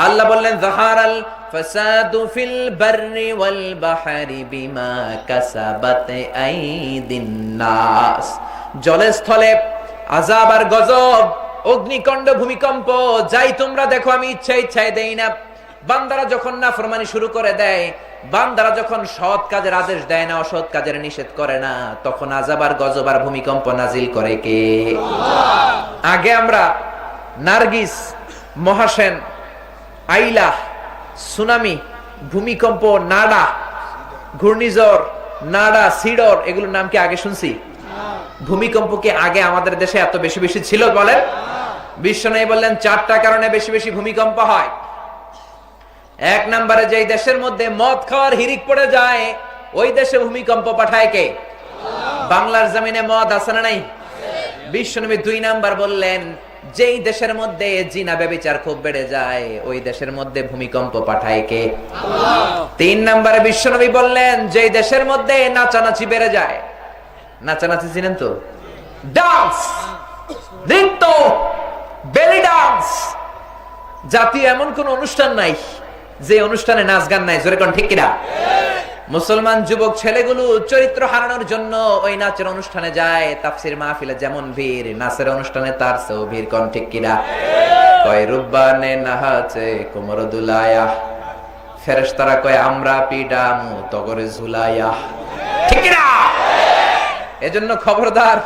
আল্লাহ বললেন যাহারাল ফাসাদু ফিল বাররি ওয়াল বাহরি বিমা কাসাবাত আইদিন নাস। জলে স্থলে আযাব আর গজব, অগ্নিকাণ্ড, ভূমিকম্প যাই তোমরা দেখো, আমি ইচ্ছায় দেই না। বান্দারা যখন নাফরমানি শুরু করে দেয়, বান্দারা যখন সৎ কাজের আদেশ দেয় না, অসৎ কাজের নিষেধ করে না, তখন আযাব আর গজব আর ভূমিকম্প নাজিল করে কে? আল্লাহ। আগে আমরা নার্গিস, মহাসেন, আইলা, সুনামি, ভূমিকম্প, নাডা, ঘূর্ণিঝড়, নাডা, সিডর, এগুলোর নাম কি আগে শুনছি? ভূমিকম্প কি আগে আমাদের দেশে এত বেশি বেশি ছিল? বলেন। বিশ্বনবী বললেন 4টা কারণে বেশি বেশি ভূমিকম্প হয়। এক নম্বরে, যেই দেশের মধ্যে মদ খাওয়ার হিরিক পড়ে যায়, ওই দেশে ভূমিকম্প পাঠায় কে? বাংলার জমিনে মদ আছে না নাই? বিশ্বনবী 2 নাম্বার বললেন, যেই দেশের মধ্যে জিনা ব্যভিচার খুব বেড়ে যায়, ওই দেশের মধ্যে ভূমিকম্প পাঠায় কে? আল্লাহ। 3 নম্বরে বিশ্বনবী বললেন, যেই দেশের মধ্যে নাচানাচি বেড়ে যায়, নাচানাচি চিনেন তো? ডান্স, নৃত্য, বেলি ডান্স, জাতীয় এমন কোন অনুষ্ঠান নাই যে অনুষ্ঠানে নাচ গান নাই। জোরে কোন ঠিক কিনা? মুসলমান যুবক ছেলেগুলো চরিত্র হারানোর জন্য ওই নাচের অনুষ্ঠানে যায়। তাফসীর মাহফিলে যেমন ভিড়, নাচের অনুষ্ঠানে তার চেয়েও ভিড়। কোন ঠিক কিনা? কয় রুব্বানে নাহাচে কোমর দুলায়া, ফেরেশতারা কয় আমরা পিডামু তগরে ঝুলায়া। ঠিক কিনা? এজন্য খবরদার,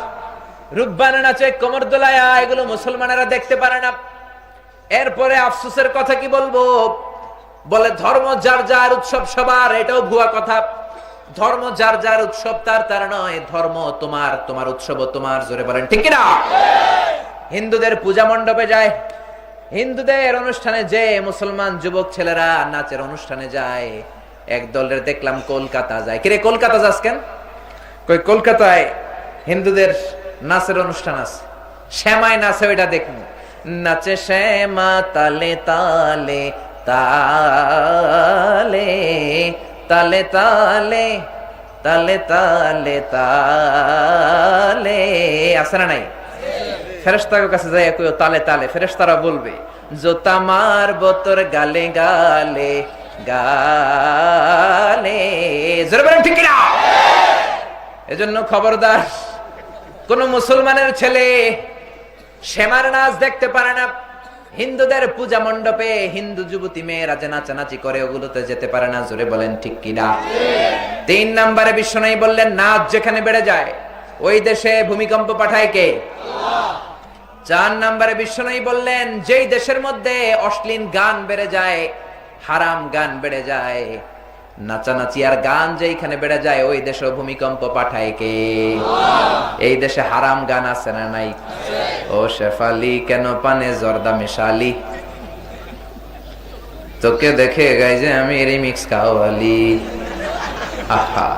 রুব্বানে নাচে কোমর দুলায়া এগুলো মুসলমানেরা দেখতে পারে না। এরপরে আফসোসের কথা কি বলবো, বলে ধর্ম যার যার, উৎসব সবার, এটাও ভুয়া কথা। ধর্ম যার যার, উৎসব তার নয়। ধর্ম তোমার, তোমার উৎসব তোমার। জোরে বলেন ঠিক কিনা? হিন্দুদের পূজা মণ্ডপে যায়, হিন্দুদের অনুষ্ঠানে যে মুসলমান যুবক ছেলেরা নাচের অনুষ্ঠানে যায়। এক দলের দেখলাম কলকাতা যায়। কিরে কলকাতা যাস কেন? কই কলকাতায় হিন্দুদের নাচের অনুষ্ঠান আছে, শ্যামায় নাচে, ওইটা দেখুন। নাচে শ্যামা তালে তালে তালে তালে তালে তালে তালে তালে, আছে না নাই? ফেরেশতার কাছে যাই কই তালে তালে, ফেরেশতারা বলবে জোতা মারবো তোর গালে গালে গালে। জোরে বলেন ঠিক কিনা? এজন্য খবরদার, কোন মুসলমানের ছেলে শ্যামার নাচ দেখতে পারে না। হিন্দুদের পূজা মণ্ডপে হিন্দু যুবতী মেয়েরা যে নাচানাচি করে, ওগুলোতে যেতে পারে না। জোরে বলেন ঠিক কিনা? 3 নম্বরে বিশ্বনবী বললেন, নাচ যেখানে বেড়ে যায়, ওই দেশে ভূমিকম্প পাঠায় কে? আল্লাহ। 4 নম্বরে বিশ্বনবী বললেন, যেই দেশের মধ্যে অশ্লীল গান বেড়ে যায়, হারাম গান বেড়ে যায়, নাচানাচি আর গান যেখানে বেড়ে যায়, ওই দেশে ভূমিকম্প পাঠায় কে? আল্লাহ। এই দেশে হারাম গান আছে না নাই? ও শেফালি কেন পানে জর্দা মেশালি, তোকে দেখে গাই যে আমি রিমিক্স কাওয়ালি। আহা,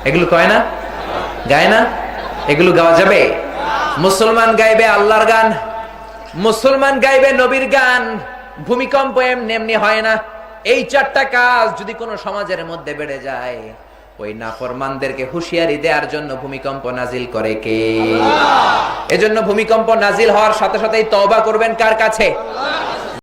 এগুলো কয় না, গায় না? এগুলো গাওয়া যাবে? মুসলমান গাইবে আল্লাহর গান, মুসলমান গাইবে নবীর গান। ভূমিকম্প এমনি এমনি হয় না। এই 4টা কাজ যদি কোনো সমাজের মধ্যে বেড়ে যায়, ওই নাফরমানদেরকে হুঁশিয়ারি দেওয়ার জন্য ভূমিকম্প নাজিল করে কে? আল্লাহ। এজন্য ভূমিকম্প নাজিল হওয়ার সাথে সাথেই তওবা করবেন কার কাছে? আল্লাহ।